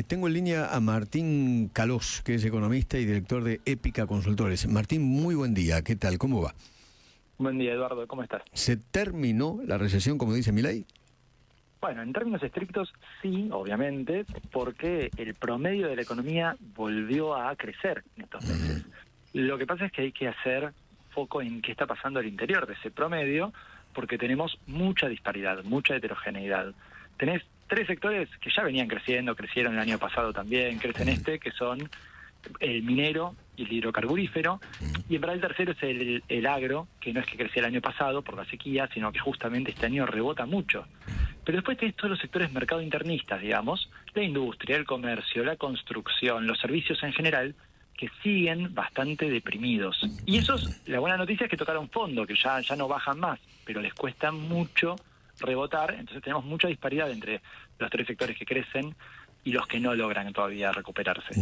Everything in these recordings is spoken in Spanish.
Tengo en línea a Martín Calós, que es economista y director de Épica Consultores. Martín, muy buen día. ¿Qué tal? ¿Cómo va? Buen día, Eduardo. ¿Cómo estás? ¿Se terminó la recesión, como dice Milei? Bueno, en términos estrictos, sí, obviamente, porque el promedio de la economía volvió a crecer en estos meses. Lo que pasa es que hay que hacer foco en qué está pasando al interior de ese promedio, porque tenemos mucha disparidad, mucha heterogeneidad. Tenés tres sectores que ya venían creciendo, crecieron el año pasado también, crecen que son el minero y el hidrocarburífero, y en verdad el tercero es el agro, que no es que creció el año pasado por la sequía, sino que justamente este año rebota mucho. Pero después tenés todos los sectores mercado internistas, digamos, la industria, el comercio, la construcción, los servicios en general, que siguen bastante deprimidos. Y esos, la buena noticia es que tocaron fondo, que ya no bajan más, pero les cuesta mucho rebotar, entonces tenemos mucha disparidad entre los tres sectores que crecen y los que no logran todavía recuperarse.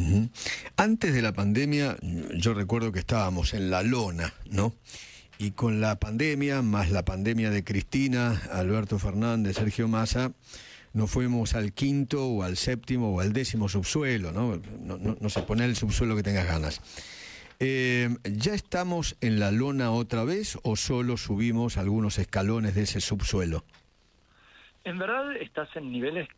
Antes de la pandemia, yo recuerdo que estábamos en la lona, ¿no? Y con la pandemia, más la pandemia de Cristina, Alberto Fernández, Sergio Massa, nos fuimos al quinto o al séptimo o al décimo subsuelo, ¿no? No se pone el subsuelo que tengas ganas. ¿Ya estamos en la lona otra vez o solo subimos algunos escalones de ese subsuelo? En verdad estás en niveles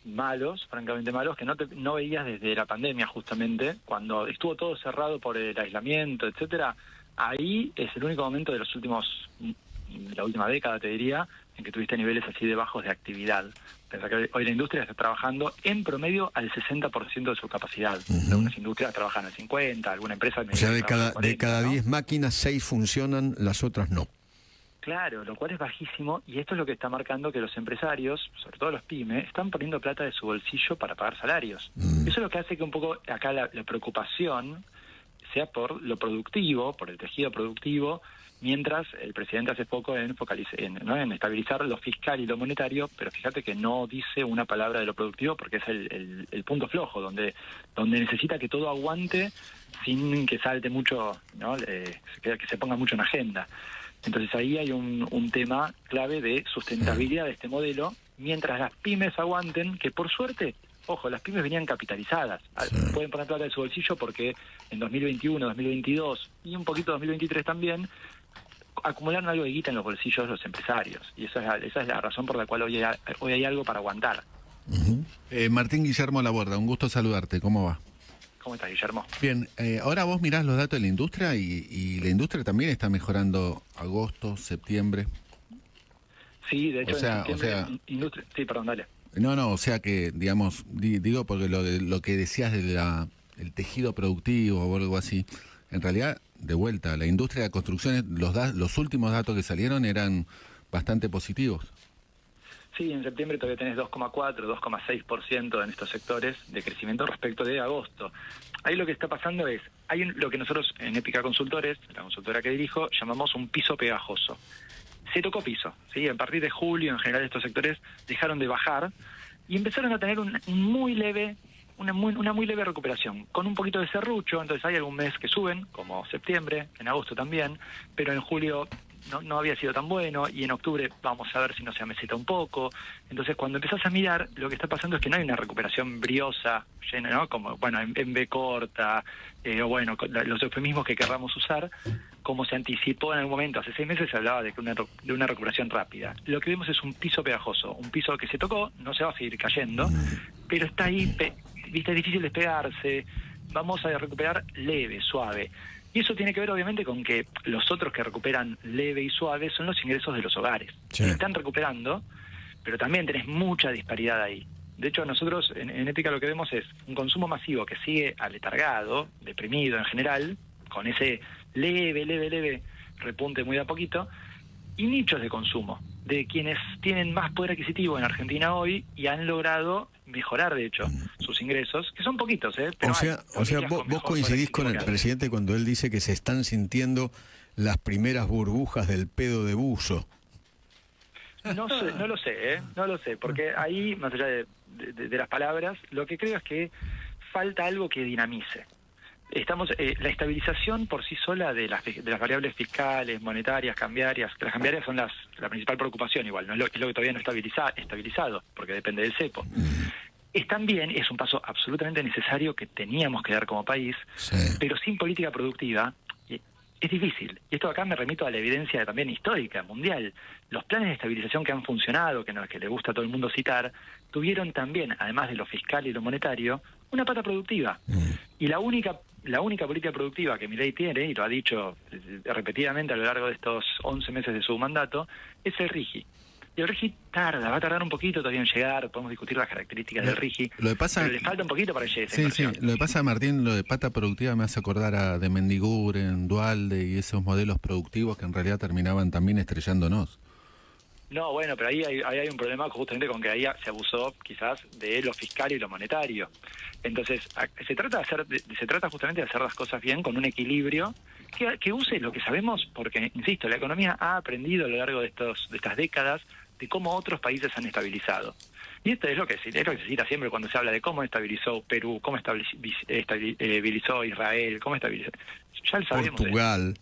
malos, francamente malos, que no veías desde la pandemia justamente, cuando estuvo todo cerrado por el aislamiento, etcétera. Ahí es el único momento de la última década, te diría, en que tuviste niveles así de bajos de actividad. Pensá que hoy la industria está trabajando en promedio al 60% de su capacidad. Algunas industrias trabajan al 50%, alguna empresa... O sea, de cada 10 máquinas, 6 funcionan, las otras no. Claro, lo cual es bajísimo, y esto es lo que está marcando que los empresarios, sobre todo los pymes, están poniendo plata de su bolsillo para pagar salarios. Eso es lo que hace que un poco acá la preocupación sea por lo productivo, por el tejido productivo, mientras el presidente hace poco en estabilizar lo fiscal y lo monetario, pero fíjate que no dice una palabra de lo productivo porque es el punto flojo, donde necesita que todo aguante sin que salte mucho, ¿no? Que se ponga mucho en agenda. Entonces ahí hay un tema clave de sustentabilidad de este modelo, mientras las pymes aguanten, que por suerte, ojo, las pymes venían capitalizadas. Pueden poner plata de su bolsillo porque en 2021, 2022 y un poquito 2023 también, acumularon algo de guita en los bolsillos de los empresarios. Y esa es la razón por la cual hoy hay algo para aguantar. Martín Guillermo Laborda, un gusto saludarte. ¿Cómo va? ¿Cómo estás, Guillermo? Bien, ahora vos mirás los datos de la industria y la industria también está mejorando agosto, septiembre. Sí, de hecho, industria... Sí, perdón, dale. No, o sea que, digamos, digo porque lo que decías del tejido productivo o algo así, en realidad, de vuelta, la industria de construcciones, los últimos datos que salieron eran bastante positivos. Sí, en septiembre todavía tenés 2,4, 2,6% en estos sectores de crecimiento respecto de agosto. Ahí lo que está pasando es, hay lo que nosotros en Épica Consultores, la consultora que dirijo, llamamos un piso pegajoso. Se tocó piso, ¿sí? A partir de julio, en general, estos sectores dejaron de bajar y empezaron a tener una muy leve recuperación, con un poquito de serrucho. Entonces hay algún mes que suben, como septiembre, en agosto también, pero en julio no había sido tan bueno, y en octubre vamos a ver si no se ameseta un poco. Entonces cuando empezás a mirar, lo que está pasando es que no hay una recuperación briosa, llena, ¿no? Como, bueno, en B corta, o bueno, los eufemismos que querramos usar, como se anticipó en algún momento. Hace 6 meses se hablaba de una recuperación rápida. Lo que vemos es un piso pegajoso, un piso que se tocó, no se va a seguir cayendo, pero está ahí, viste, es difícil despegarse. Vamos a recuperar leve, suave. Y eso tiene que ver obviamente con que los otros que recuperan leve y suave son los ingresos de los hogares. Sí. Están recuperando, pero también tenés mucha disparidad ahí. De hecho, nosotros en Épica lo que vemos es un consumo masivo que sigue aletargado, deprimido en general, con ese leve repunte muy de a poquito, y nichos de consumo, de quienes tienen más poder adquisitivo en Argentina hoy y han logrado mejorar, de hecho, sus ingresos, que son poquitos, Pero o sea, vos coincidís con el presidente cuando él dice que se están sintiendo las primeras burbujas del pedo de buzo. No lo sé, porque ahí, más allá de las palabras, lo que creo es que falta algo que dinamice. La estabilización por sí sola de las variables fiscales, monetarias, cambiarias. Las cambiarias son la principal preocupación igual, no es lo que todavía no está estabilizado, porque depende del cepo. también es un paso absolutamente necesario que teníamos que dar como país, pero sin política productiva es difícil. Y esto acá me remito a la evidencia también histórica, mundial. Los planes de estabilización que han funcionado, que le gusta a todo el mundo citar, tuvieron también, además de lo fiscal y lo monetario, una pata productiva. Y la única política productiva que Milei tiene, y lo ha dicho repetidamente a lo largo de estos 11 meses de su mandato, es el RIGI. Y el RIGI va a tardar un poquito todavía en llegar, podemos discutir las características del RIGI, pero le falta un poquito para que llegue esa inversión. Sí, lo que pasa, Martín, lo de pata productiva me hace acordar a de Mendiguren, Dualde y esos modelos productivos que en realidad terminaban también estrellándonos. No, bueno, pero ahí hay un problema justamente con que ahí se abusó quizás de lo fiscal y lo monetario. Entonces, se trata justamente de hacer las cosas bien con un equilibrio que use lo que sabemos, porque, insisto, la economía ha aprendido a lo largo de estas décadas de cómo otros países han estabilizado. Y esto es lo que se cita siempre cuando se habla de cómo estabilizó Perú, cómo estabilizó Israel, cómo estabilizó... Ya lo sabemos. Portugal.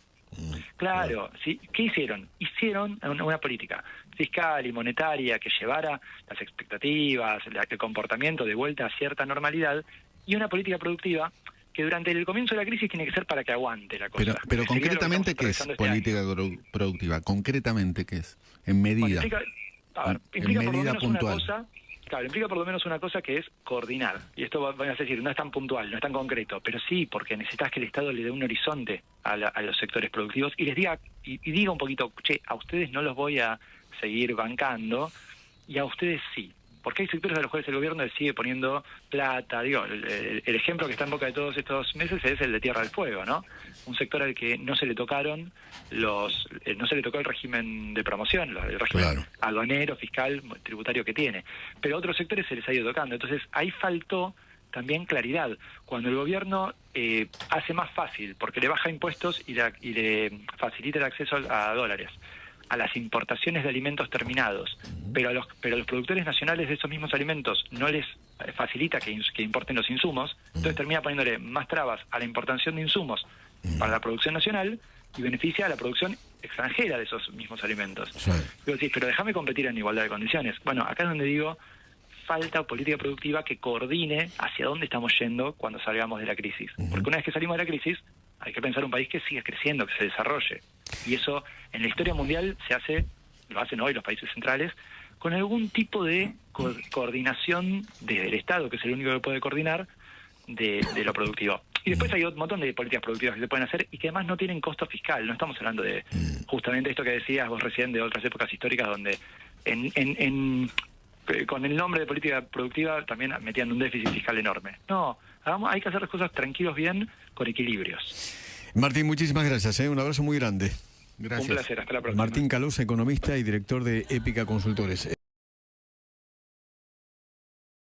Claro, ¿sí? ¿Qué hicieron? Hicieron una política fiscal y monetaria que llevara las expectativas, el comportamiento de vuelta a cierta normalidad, y una política productiva que durante el comienzo de la crisis tiene que ser para que aguante la cosa. Pero concretamente, ¿qué es política productiva? Concretamente, ¿qué es? En medida. Bueno, implica por lo menos puntual. Implica por lo menos una cosa que es coordinar. Y esto van a decir, no es tan puntual, no es tan concreto, pero sí, porque necesitas que el Estado le dé un horizonte a los sectores productivos y les diga, y diga un poquito, che, a ustedes no los voy a seguir bancando, y a ustedes sí. Porque hay sectores a los cuales el gobierno le sigue poniendo plata. Digo, el ejemplo que está en boca de todos estos meses es el de Tierra del Fuego, ¿no? Un sector al que no se le tocaron no se le tocó el régimen de promoción, el régimen aduanero, fiscal, tributario que tiene. Pero a otros sectores se les ha ido tocando. Entonces, ahí faltó también claridad. Cuando el gobierno hace más fácil, porque le baja impuestos y le facilita el acceso a dólares, a las importaciones de alimentos terminados, pero a los productores nacionales de esos mismos alimentos no les facilita que importen los insumos, entonces termina poniéndole más trabas a la importación de insumos para la producción nacional y beneficia a la producción extranjera de esos mismos alimentos. Digo, sí, pero déjame competir en igualdad de condiciones. Bueno, acá es donde digo, falta política productiva que coordine hacia dónde estamos yendo cuando salgamos de la crisis. Porque una vez que salimos de la crisis, hay que pensar un país que siga creciendo, que se desarrolle. Y eso en la historia mundial lo hacen hoy los países centrales, con algún tipo de coordinación desde el Estado, que es el único que puede coordinar, de lo productivo. Y después hay un montón de políticas productivas que se pueden hacer y que además no tienen costo fiscal. No estamos hablando de justamente esto que decías vos recién de otras épocas históricas donde con el nombre de política productiva también metían un déficit fiscal enorme. No, hay que hacer las cosas tranquilos, bien, con equilibrios. Martín, muchísimas gracias. Un abrazo muy grande. Gracias. Un placer, hasta la próxima. Martín Calosa, economista y director de Épica Consultores.